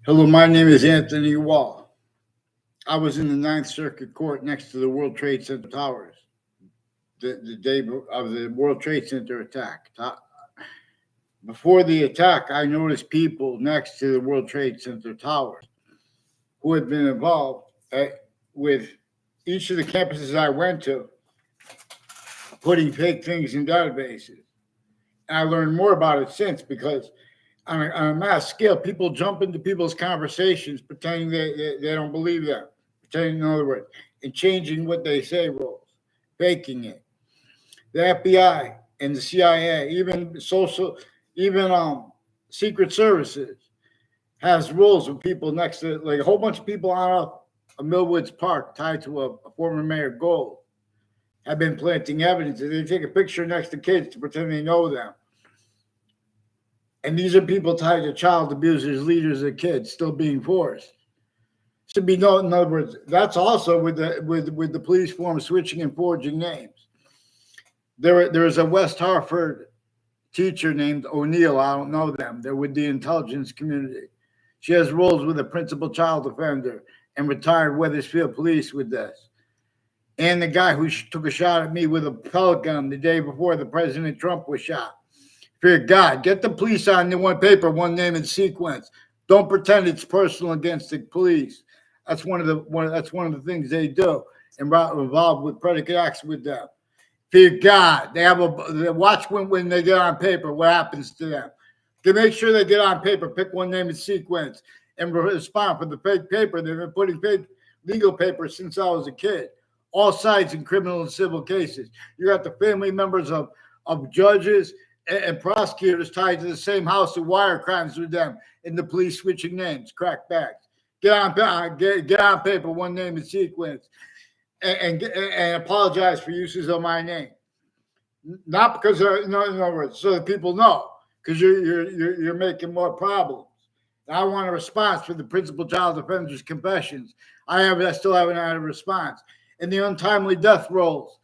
Hello, my name is Anthony Wall. I was in the Ninth Circuit Court next to the World Trade Center towers the day of the World Trade Center attack. Before the attack, I noticed people next to the World Trade Center towers who had been involved with each of the campuses I went to putting fake things in databases. And I learned more about it since because on a mass scale, people jump into people's conversations pretending they don't believe them, pretending, in other words, and changing what they say rules, faking it. The FBI and the CIA, even secret services, has rules with people next to, like a whole bunch of people on a Millwoods Park tied to a former mayor Gold have been planting evidence. They take a picture next to kids to pretend they know them. And these are people tied to child abusers, leaders of kids still being forced. Should be noted, in other words, that's also with the police form switching and forging names. There is a West Hartford teacher named O'Neill. I don't know them. They're with the intelligence community. She has roles with a principal child offender and retired Weathersfield police with this. And the guy who took a shot at me with a pellet gun the day before the President Trump was shot. Fear God, get the police on the one paper, one name and sequence. Don't pretend it's personal against the police. That's one of the things they do, and involved with predicate acts with them. Fear God, they watch when they get on paper what happens to them. To make sure they get on paper, pick one name and sequence, and respond for the fake paper. They've been putting fake legal paper since I was a kid. All sides in criminal and civil cases. You got the family members of judges and prosecutors tied to the same house of wire crimes with them, and the police switching names, crackbacks. Get on paper, one name and sequence, and apologize for uses of my name. Not because in other words, so that people know, because you're making more problems. I want a response for the principal child offender's confessions. I still haven't had a response. And the untimely death rolls.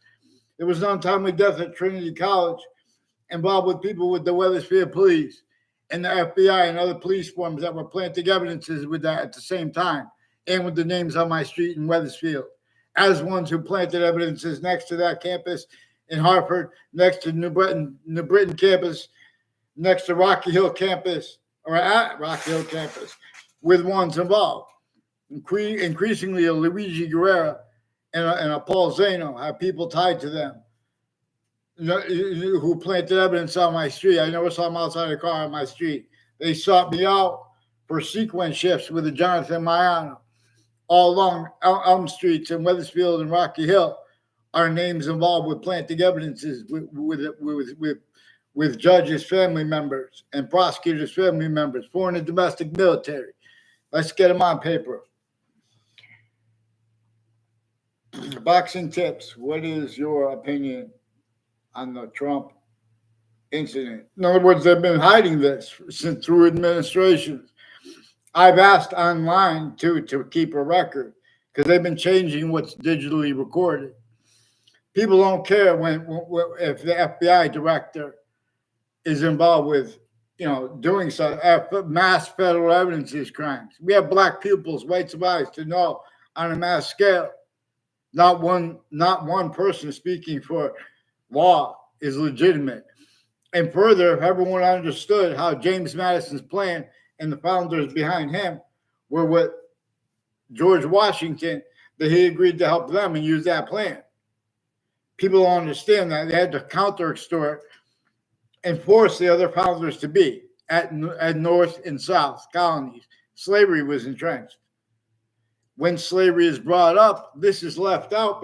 There was an untimely death at Trinity College involved with people with the Weathersfield police and the FBI and other police forms that were planting evidences with that at the same time, and with the names on my street in Weathersfield, as ones who planted evidences next to that campus in Hartford, next to New Britain campus, next to Rocky Hill campus, or at Rocky Hill campus, with ones involved. Increasingly, a Luigi Guerrera and a Paul Zano have people tied to them who planted evidence on my street. I never saw them outside a car on my street. They sought me out for sequence shifts with a Jonathan Mayano. All along Elm Streets and Weathersfield and Rocky Hill are names involved with planting evidences with judges' family members and prosecutors' family members, foreign and domestic military. Let's get them on paper. Boxing tips. What is your opinion on the Trump incident? In other words, they've been hiding this since through administrations. I've asked online to keep a record because they've been changing what's digitally recorded. People don't care if the FBI director is involved with doing some mass federal evidences crimes. We have black pupils, rights of eyes to know on a mass scale. Not one person speaking for law is legitimate. And further, if everyone understood how James Madison's plan and the founders behind him were with George Washington, that he agreed to help them and use that plan. People don't understand that. They had to counter-extort and force the other founders to be at North and South colonies. Slavery was entrenched. When slavery is brought up, this is left out